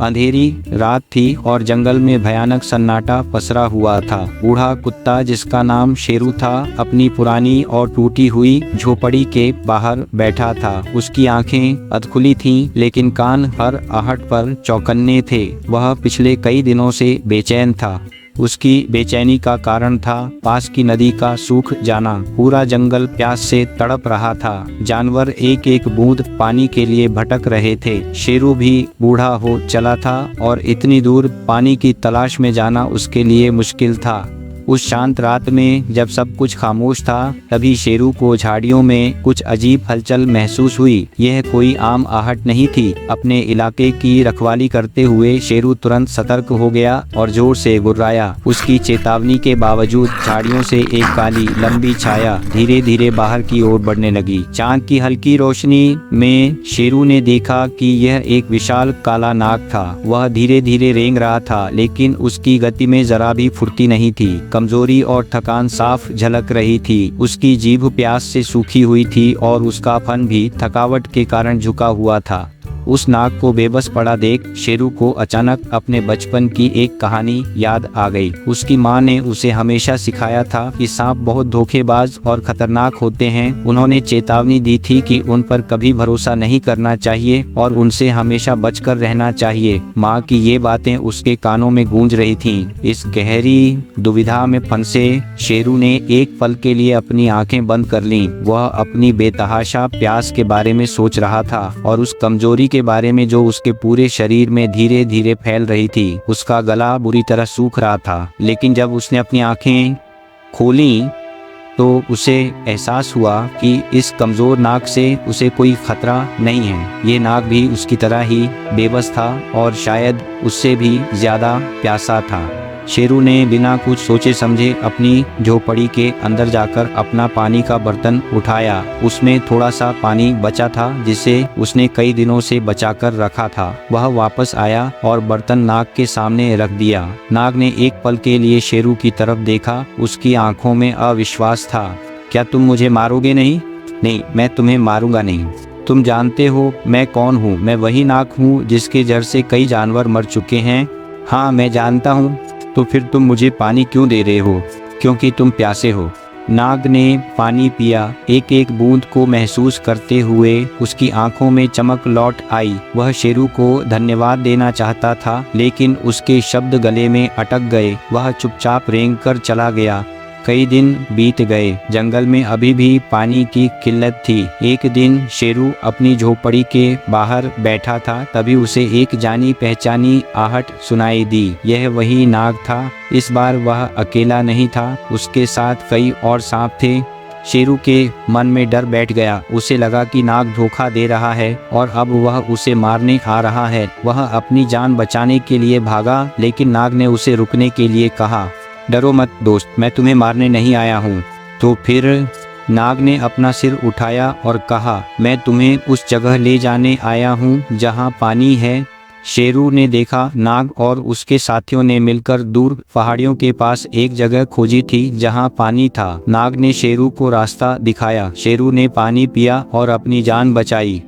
अंधेरी रात थी और जंगल में भयानक सन्नाटा पसरा हुआ था। बूढ़ा कुत्ता जिसका नाम शेरू था अपनी पुरानी और टूटी हुई झोपड़ी के बाहर बैठा था। उसकी आंखें अधखुली थीं, लेकिन कान हर आहट पर चौकन्ने थे। वह पिछले कई दिनों से बेचैन था। उसकी बेचैनी का कारण था पास की नदी का सूख जाना। पूरा जंगल प्यास से तड़प रहा था। जानवर एक एक बूंद पानी के लिए भटक रहे थे। शेरू भी बूढ़ा हो चला था और इतनी दूर पानी की तलाश में जाना उसके लिए मुश्किल था। उस शांत रात में जब सब कुछ खामोश था, तभी शेरू को झाड़ियों में कुछ अजीब हलचल महसूस हुई। यह कोई आम आहट नहीं थी। अपने इलाके की रखवाली करते हुए शेरू तुरंत सतर्क हो गया और जोर से गुर्राया। उसकी चेतावनी के बावजूद झाड़ियों से एक काली लंबी छाया धीरे धीरे बाहर की ओर बढ़ने लगी। चांद की हल्की रोशनी में शेरू ने देखा कि यह एक विशाल काला नाग था। वह धीरे धीरे रेंग रहा था, लेकिन उसकी गति में जरा भी फुर्ती नहीं थी। कमजोरी और थकान साफ झलक रही थी। उसकी जीभ प्यास से सूखी हुई थी और उसका फन भी थकावट के कारण झुका हुआ था। उस नाग को बेबस पड़ा देख शेरू को अचानक अपने बचपन की एक कहानी याद आ गई। उसकी माँ ने उसे हमेशा सिखाया था कि सांप बहुत धोखेबाज और खतरनाक होते हैं। उन्होंने चेतावनी दी थी कि उन पर कभी भरोसा नहीं करना चाहिए और उनसे हमेशा बचकर रहना चाहिए। माँ की ये बातें उसके कानों में गूंज रही थीं। इस गहरी दुविधा में फंसे शेरू ने एक पल के लिए अपनी आंखें बंद कर लीं। वह अपनी बेतहाशा प्यास के बारे में सोच रहा था और उस कमजोरी के बारे में जो उसके पूरे शरीर में धीरे धीरे फैल रही थी। उसका गला बुरी तरह सूख रहा था, लेकिन जब उसने अपनी आंखें खोलीं तो उसे एहसास हुआ कि इस कमजोर नाग से उसे कोई खतरा नहीं है। ये नाग भी उसकी तरह ही बेबस था और शायद उससे भी ज्यादा प्यासा था। शेरू ने बिना कुछ सोचे समझे अपनी झोपड़ी के अंदर जाकर अपना पानी का बर्तन उठाया। उसमें थोड़ा सा पानी बचा था जिसे उसने कई दिनों से बचाकर रखा था। वह वापस आया और बर्तन नाग के सामने रख दिया। नाग ने एक पल के लिए शेरू की तरफ देखा। उसकी आंखों में अविश्वास था। क्या तुम मुझे मारोगे नहीं? नहीं, मैं तुम्हें मारूंगा नहीं। तुम जानते हो मैं कौन हूँ। मैं वही नाग हूँ जिसके जहर से कई जानवर मर चुके हैं। हाँ, मैं जानता हूँ। तो फिर तुम मुझे पानी क्यों दे रहे हो? क्योंकि तुम प्यासे हो। नाग ने पानी पिया। एक एक बूंद को महसूस करते हुए उसकी आंखों में चमक लौट आई। वह शेरू को धन्यवाद देना चाहता था, लेकिन उसके शब्द गले में अटक गए। वह चुपचाप रेंग कर चला गया। कई दिन बीत गए। जंगल में अभी भी पानी की किल्लत थी। एक दिन शेरू अपनी झोपड़ी के बाहर बैठा था, तभी उसे एक जानी पहचानी आहट सुनाई दी। यह वही नाग था। इस बार वह अकेला नहीं था, उसके साथ कई और सांप थे। शेरू के मन में डर बैठ गया। उसे लगा कि नाग धोखा दे रहा है और अब वह उसे मारने आ रहा है। वह अपनी जान बचाने के लिए भागा, लेकिन नाग ने उसे रुकने के लिए कहा, डरो मत दोस्त, मैं तुम्हें मारने नहीं आया हूँ। तो फिर नाग ने अपना सिर उठाया और कहा, मैं तुम्हें उस जगह ले जाने आया हूँ जहाँ पानी है। शेरू ने देखा नाग और उसके साथियों ने मिलकर दूर पहाड़ियों के पास एक जगह खोजी थी जहाँ पानी था। नाग ने शेरू को रास्ता दिखाया। शेरू ने पानी पिया और अपनी जान बचाई।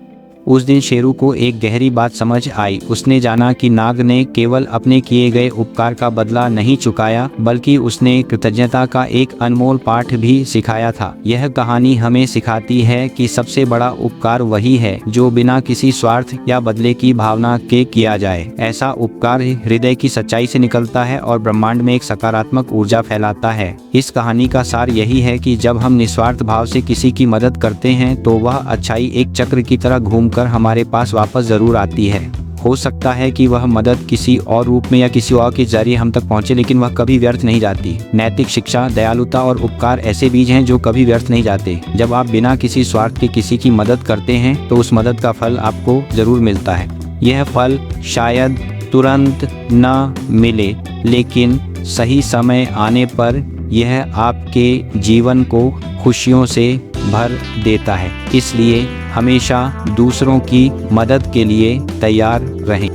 उस दिन शेरू को एक गहरी बात समझ आई। उसने जाना कि नाग ने केवल अपने किए गए उपकार का बदला नहीं चुकाया, बल्कि उसने कृतज्ञता का एक अनमोल पाठ भी सिखाया था। यह कहानी हमें सिखाती है कि सबसे बड़ा उपकार वही है जो बिना किसी स्वार्थ या बदले की भावना के किया जाए। ऐसा उपकार हृदय की सच्चाई से निकलता है और ब्रह्मांड में एक सकारात्मक ऊर्जा फैलाता है। इस कहानी का सार यही है कि जब हम निस्वार्थ भाव से किसी की मदद करते हैं तो वह अच्छाई एक चक्र की तरह घूमकर हमारे पास वापस जरूर आती है। हो सकता है कि वह मदद किसी और रूप में या किसी और के जरिए हम तक पहुंचे, लेकिन वह कभी व्यर्थ नहीं जाती। नैतिक शिक्षा, दयालुता और उपकार ऐसे बीज हैं जो कभी व्यर्थ नहीं जाते। जब आप बिना किसी स्वार्थ के किसी की मदद करते हैं तो उस मदद का फल आपको जरूर मिलता है। यह फल शायद तुरंत न मिले, लेकिन सही समय आने पर यह आपके जीवन को खुशियों से भर देता है। इसलिए हमेशा दूसरों की मदद के लिए तैयार रहें।